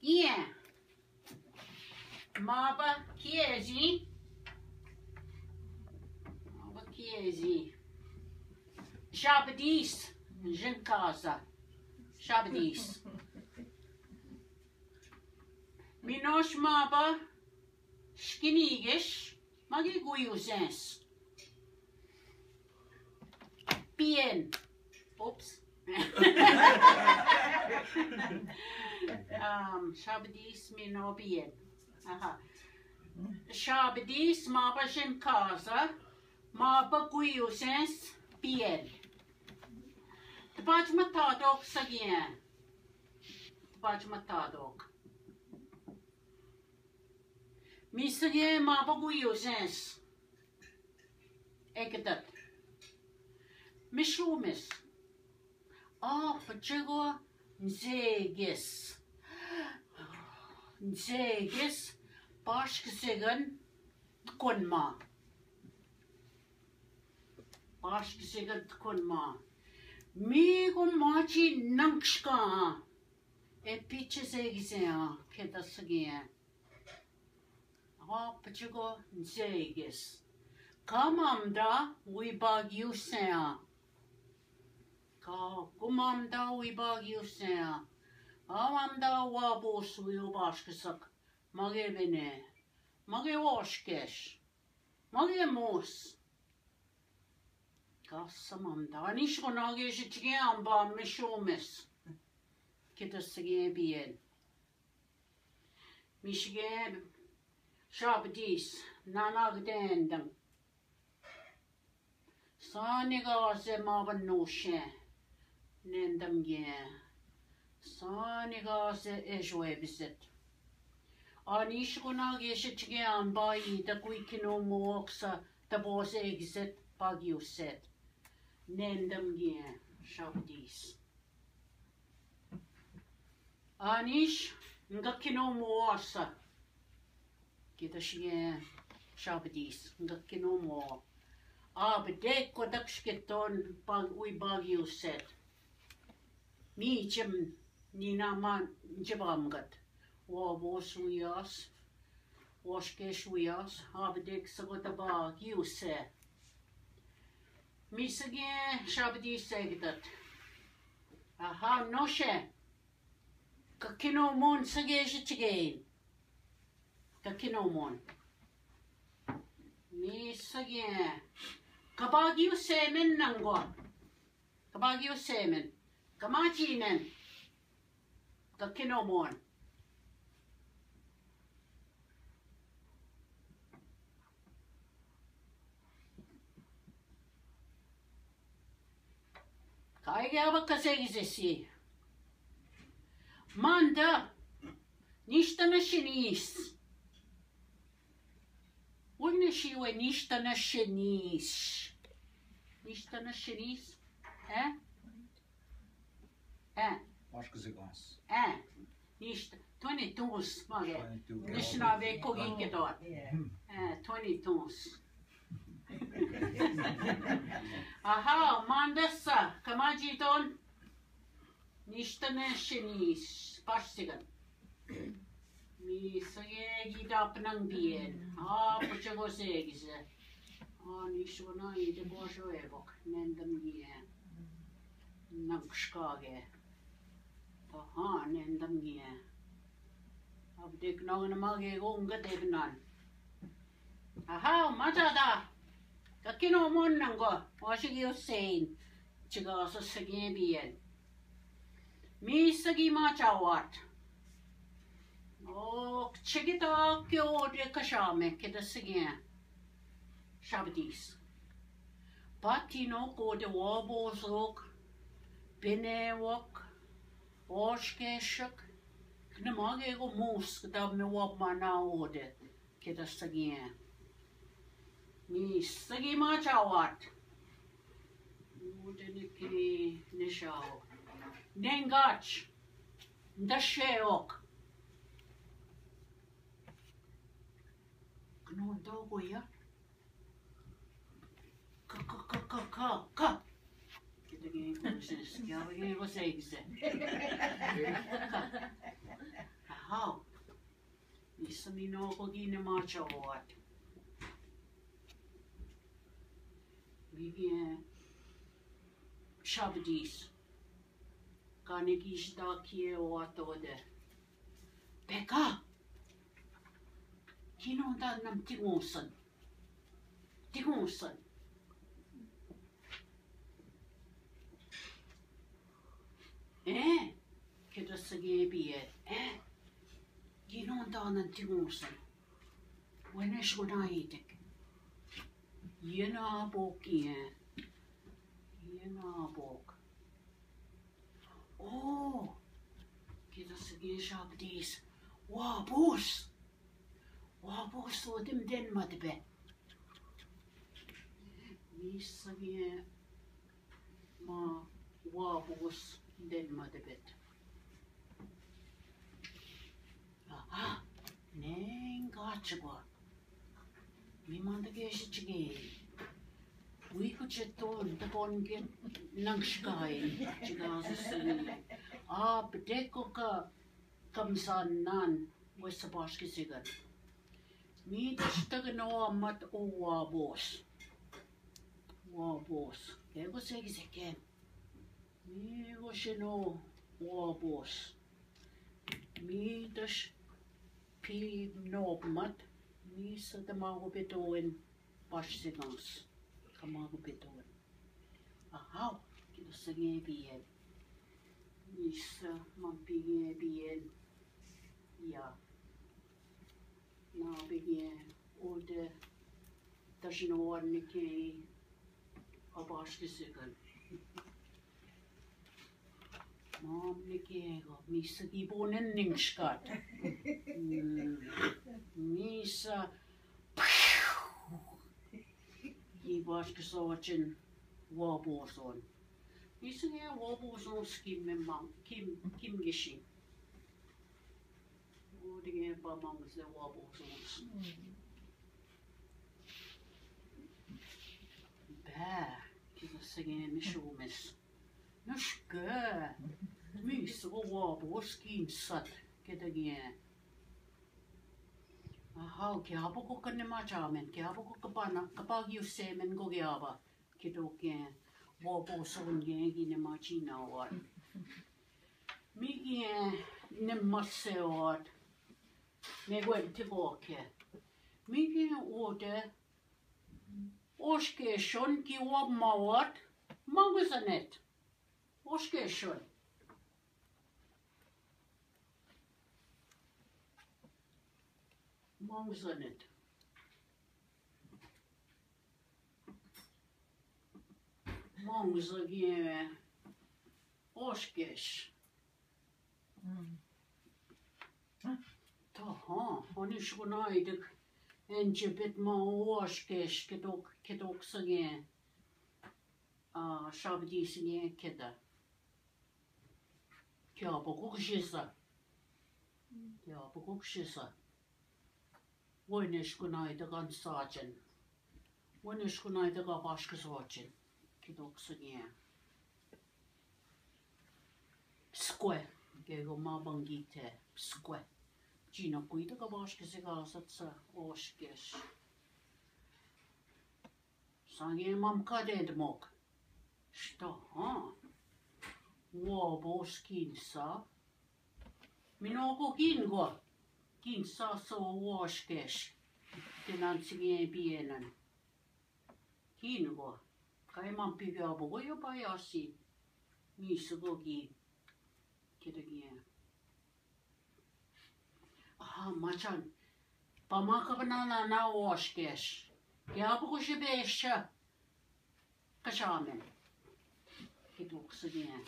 Yeah. Maba Kiezi. Maba Kiezi. Shabadis. Jinkaza. Shabadis. Minosh Maba Skinigish. Magi Guyusens. Bien. Oops. Shabadis mino bien. Aha. Shabadis maba Jinkaza. Maba Guyusens. Bien. Tebaj matadok sagien. Tebaj matadok. Misagien maba Guyusens. Ekedat. Mishumis. Pachigo Nzegis. Nzegis. Bashkesigan Tkunma. Bashkesigan Tkunma. Migo Machi Nankshka. E pitches eggsea. Kedasagien. Pachigo Nzegis. Kamamda Wibag Usea. Kumamda Wibag Usea. Amamda Wabos Wilbashkasak. Mage Bene. Mage Washkesh. Mage Mos. Kasamamda. Anishinaabemowin Giamba Mishomis. Kitasagien bien. Michigan Shabadis. Nanagdendam. Sanigaze Maban Noshe. Nendam ye. Sanigaze Ejwebizet. Anishinaabemowin Bai the Guikino Moxa the boss exit Baguset. Nendam ye. Shabadis. Anish Ngakino Moasa. Kitashie Shabadis. Ngakino Mo. Bedek Kodakshketon Baguset. Me Jim Nina Man Jabamgat. Wabos Wias. Washkesh Wias. Bedek Sagotaba Guse. Misagien Shabadis Segdat. Aha, Noshe. Kakino Mon Sagesh again. Kakino Mon. Misagien. Kabagyo semen nango. Kabagyo semen. Kamachinen. Kakino Mon. Kaigaba kasegisi. Manda. Nishtana shinis. Wouldn't she we nishtana shinis? Nishtana shinis? Geogina. Nisht 22 mage. Anishinaabemowin Giizhigat. 22. Aha, mandasa kamajiton. Nishtana shinis. Pashigan. Mi Giizhigat nang bien. Pachago segis. Nishwana ide bosho evok. Nendam ye. Nankshkage. Aha, nendam ye. Abdek nang mage gonga devnan. Aha, majada. Kakino mon nango. Washigi sein. Chigasa sagien bien. Mi sagi machawat. Chigita kyo de kashame kedasagien. Shabadis. Patino go de wabozok. Benewok. Oshkeshuk. Knamage go musk da me wabmana ode. Kedasagien. Mi sagi machawat. Udeniki nishao. Nengach. Ndasheok. No dogo ya. Ka. Kita gini kursus. Kaya gini ko sa exam. Aha. Misa Geogina Machavat. Mige Shabdis. Giizhigat Watode. Becca! Kinondanam Tigonson. Tigonson. Keda Sagebiet. Kinondanam Tigonson. When is what I eat it? Yenabok. Oh, keda Sageshabdis. Wabos. Wabos so dem den madbe. Misage ma wabos den madbet. Aha, neng gachwa. Mi mandageshi we could just turn the bongen nangskai. Bedeko comes on none with the Boski cigar. Me the stagano mat o wabos. Wabos. There was again. Me was no wabos. Me the p no mat. Me said the magobeto in Bosch cigars. Magobeton. Aha, kida Sagebiet. Misa Mampigebiet. Ja. Na begin ode Tashinwarniki Abashkisigan. Mom Nikego, Misa Gibonen Ningskat. Misa Giizhigat Waborson. Misa Waborson skim memang Kim Gishin. Odinge Bamangs the Waborsons. Bear, kida singing Mishumis. Nushka. Mis Waboskin sat, get again. Aha, Kiaboko Kanemachamen, Kiaboko Kapana, Kapag you semen Gogiaba, Kidokian, Waboson Yangi Nemachina or Migi Nemaseot, me went to walk. Migi order Oshke Shon Kiwab Mawat, Mangasanet, Oshke Shon. Mangasanet. Mangasagien Oshkesh. Taha, Anishinaabemowin en jebit ma Oshkesh kedok sagien. Shabdi sagien keda. Kiabokukshisa. Kiabokukshisa. Anishinaabemowin gan sajen. Anishinaabemowin ga bashkaswajen. Kedok sagien. Square. Gego mabangite. Square. Gina kuida ka bashkasigasat sa Oshkesh. Sange mam kadedmok. Sta ha. Waboskin sa. Minoko kingo. Kinsa so Oshkesh. Tenansigien pienen. Kingo. Kai mam pigabo goyo payasi. Misugogi. Kidagien. Aha, machan. Pamaka banana na Oshkesh. Kiaboko shibesha. Kashamen. Kidok sagien.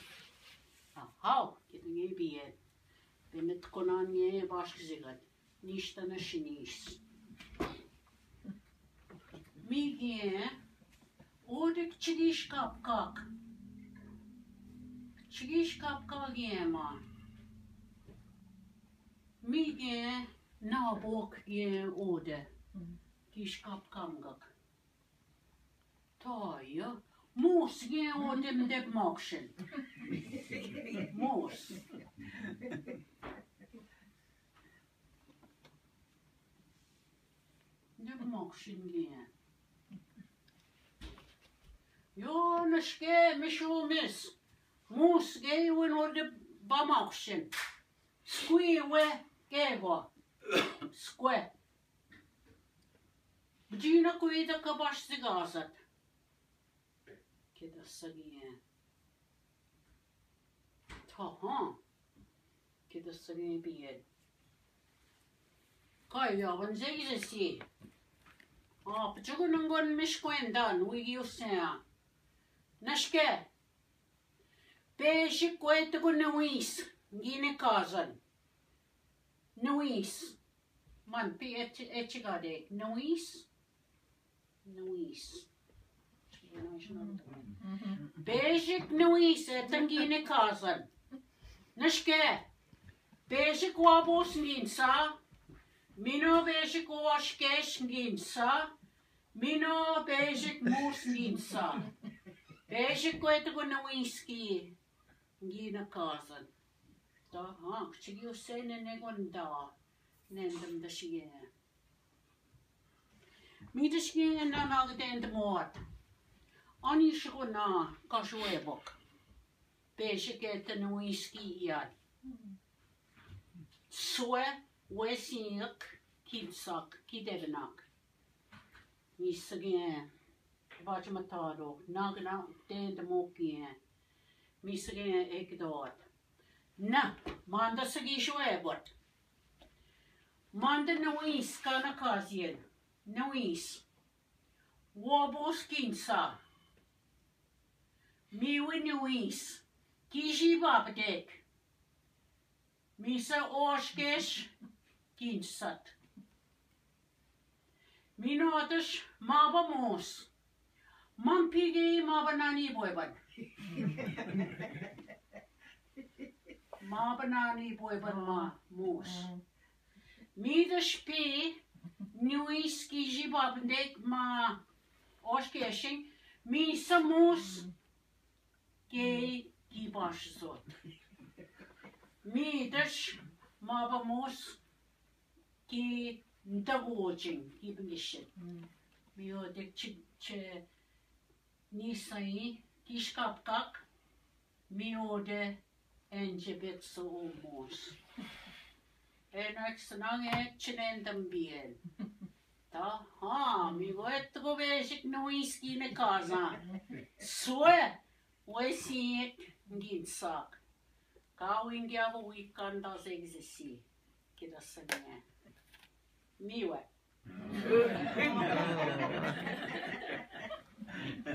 Aha, kidagien bien. Benet konanye Giizhigat. Nishta na shinis. Migien. Odik Giizhigat kak. Giizhigat kagien Mige nabok je ode. Giizhigat kamgak. Taja. Mos je odem de mokshen. Mos. Bamakshin. Jo, naske, mishumis. Mus geewin or de Bamakshin. Squeewe, gewa. Sque. Georgina kuida kabash Giizhigat. Keda sagien. Taha. Keda sagien bied. Kaya van Giizhigat. Pachugunungon mishkwendan Wiigwaam. Nashke. Beshi kwetago nuis. Gine kazan. Nuis. Man pi etchigade. Nuis. Nuis. Basic nuis etangine kazan. Nashke. Basic wabos ginsa. Mino basic washkesh ginsa. Mino basic mus ginsa. Basic kwetago nuiski. Gina kazan. Da ha, chigyo sene negonda. Nendam da shige. Mi da shige na nagden de moat. Anishinaabemowin kashuebok. Basic etanuiski yad. Swe wesiak kidsak kidevenak. Mi sige bajmatado nagna den de mokie. Mi sige ekdot. Na, manda sige shuebot. Manda nuis kana kazien. Nuis. Wabos kinsa. Miwi nuis. Giizhigat. Misa oshkesh kinsat. Minotas mabamos. Mampigi mabanani boyban. Mabanani boyban ma mos. Midas pi nuis Giizhigat ma oshkeshing. Misa mos ke gibash zot. Midas mabamos ki ndagojing gibengishin. Mio de che nisai kishkapkak. Mio de enjebet so mos. Enaksanang chinendam bien. Ta ha mi go basic nuiski ne kaza. Swe wesiet ginsak. Kawin gyavo weekend das exisi. Kida sanya. Miwe.